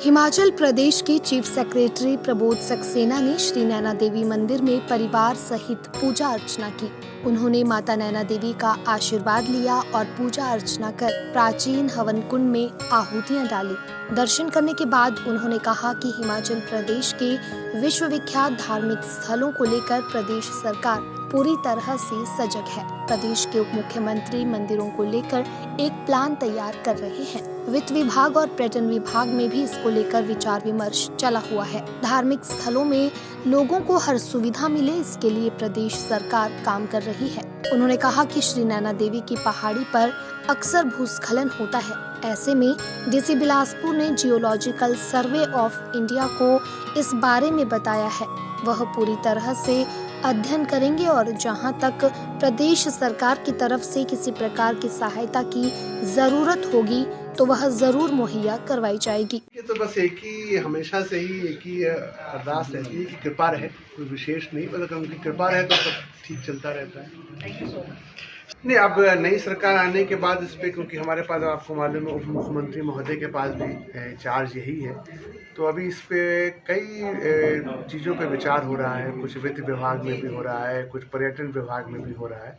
हिमाचल प्रदेश के chief secretary Prabodh Saxena ने श्री नैना देवी मंदिर में परिवार सहित पूजा अर्चना की। उन्होंने माता नैना देवी का आशीर्वाद लिया और पूजा अर्चना कर प्राचीन हवन कुंड में आहुतियां डाली। दर्शन करने के बाद उन्होंने कहा कि हिमाचल प्रदेश के विश्वविख्यात धार्मिक स्थलों को लेकर प्रदेश सरकार पूरी तरह से सजग है। प्रदेश के उप मुख्यमंत्री मंदिरों को लेकर एक प्लान तैयार कर रहे हैं। वित्त विभाग और पर्यटन विभाग में भी इसको लेकर विचार विमर्श चला हुआ है। धार्मिक स्थलों में लोगों को हर सुविधा मिले, इसके लिए प्रदेश सरकार काम कर रही है। उन्होंने कहा कि श्री नैना देवी की पहाड़ी पर अक्सर भूस्खलन होता है। ऐसे में डीसी बिलासपुर ने जियोलॉजिकल सर्वे ऑफ इंडिया को इस बारे में बताया है। वह पूरी तरह से अध्ययन करेंगे और जहां तक प्रदेश सरकार की तरफ से किसी प्रकार की सहायता की जरूरत होगी तो वह जरूर मुहैया करवाई जाएगी। ये तो बस एक ही हमेशा से ही एक ही अरदास रहती है कि कृपा रहे, कोई विशेष नहीं, मतलब उनकी कृपा रहे तो सब ठीक चलता रहता है। नहीं, अब नई सरकार आने के बाद इस पे, क्योंकि हमारे पास आपको मालूम है उप मुख्यमंत्री महोदय के पास भी चार्ज यही है, तो अभी इस पे कई चीज़ों पे विचार हो रहा है। कुछ वित्त विभाग में भी हो रहा है, कुछ पर्यटन विभाग में भी हो रहा है।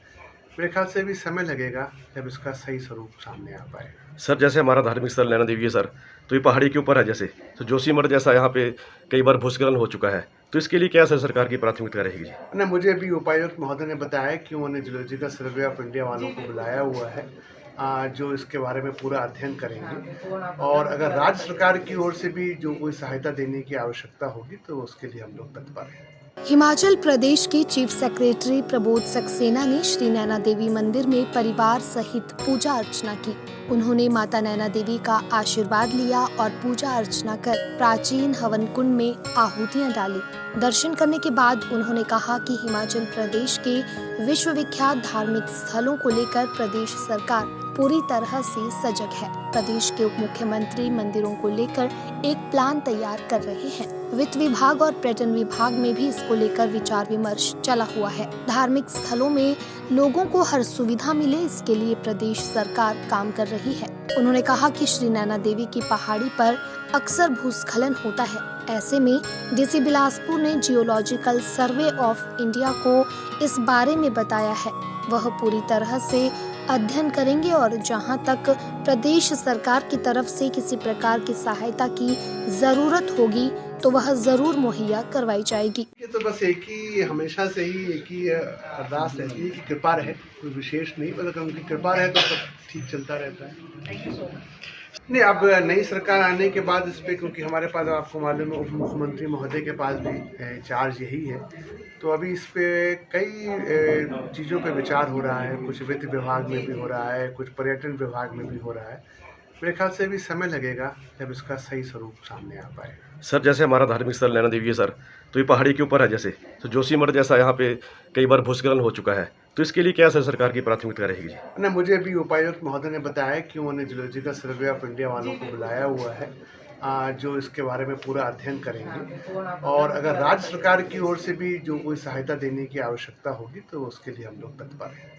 मेरे ख्याल से भी समय लगेगा जब इसका सही स्वरूप सामने आ पाए। सर, जैसे हमारा धार्मिक स्थल नैना देवी है सर, तो ये पहाड़ी के ऊपर है, जैसे तो जोशीमठ जैसा यहाँ पे कई बार भूस्खलन हो चुका है, तो इसके लिए क्या सर सरकार की प्राथमिकता रहेगी? ना, मुझे भी उपायुक्त महोदय ने बताया कि उन्होंने जियोलॉजिकल सर्वे ऑफ इंडिया वालों को बुलाया हुआ है, जो इसके बारे में पूरा अध्ययन करेंगे, और अगर राज्य सरकार की ओर से भी जो कोई सहायता देने की आवश्यकता होगी तो उसके लिए हम लोग तत्पर हैं। हिमाचल प्रदेश के चीफ सेक्रेटरी प्रबोध सक्सेना ने श्री नैना देवी मंदिर में परिवार सहित पूजा अर्चना की। उन्होंने माता नैना देवी का आशीर्वाद लिया और पूजा अर्चना कर प्राचीन हवन कुंड में आहुतियां डाली। दर्शन करने के बाद उन्होंने कहा कि हिमाचल प्रदेश के विश्वविख्यात धार्मिक स्थलों को लेकर प्रदेश सरकार पूरी तरह से सजग है। प्रदेश के उप मुख्यमंत्री मंदिरों को लेकर एक प्लान तैयार कर रहे हैं। वित्त विभाग और पर्यटन विभाग में भी इसको लेकर विचार विमर्श चला हुआ है। धार्मिक स्थलों में लोगों को हर सुविधा मिले, इसके लिए प्रदेश सरकार काम कर रही है। उन्होंने कहा कि श्री नैना देवी की पहाड़ी पर अक्सर भूस्खलन होता है। ऐसे में डीसी बिलासपुर ने जियोलॉजिकल सर्वे ऑफ इंडिया को इस बारे में बताया है। वह पूरी तरह से अध्ययन करेंगे और जहां तक प्रदेश सरकार की तरफ से किसी प्रकार की सहायता की जरूरत होगी तो वह जरूर मुहैया करवाई जाएगी। ये तो बस एक ही हमेशा से ही एक ही अरदास रहती है कि कृपा रहे, कोई विशेष नहीं, मतलब उनकी कृपा रहे तो सब ठीक चलता रहता है। नहीं, अब नई सरकार आने के बाद इस पे, क्योंकि हमारे पास आपको मालूम है उप मुख्यमंत्री महोदय के पास भी चार्ज यही है, तो अभी इस पे कई चीज़ों पे विचार हो रहा है। कुछ वित्त विभाग में भी हो रहा है, कुछ पर्यटन विभाग में भी हो रहा है। मेरे ख्याल से भी समय लगेगा जब इसका सही स्वरूप सामने आ पाए। सर, जैसे हमारा धार्मिक स्थल नैना देवी है सर, तो ये पहाड़ी के ऊपर है, जैसे तो जोशीमठ जैसा यहाँ पे कई बार भूस्खलन हो चुका है, तो इसके लिए क्या सर सरकार की प्राथमिकता रहेगी? ना, मुझे भी उपायुक्त महोदय ने बताया कि उन्होंने जियोलॉजिकल सर्वे ऑफ इंडिया वालों को बुलाया हुआ है, जो इसके बारे में पूरा अध्ययन करेंगे, और अगर राज्य सरकार की ओर से भी जो कोई सहायता देने की आवश्यकता होगी तो उसके लिए हम लोग तत्पर हैं।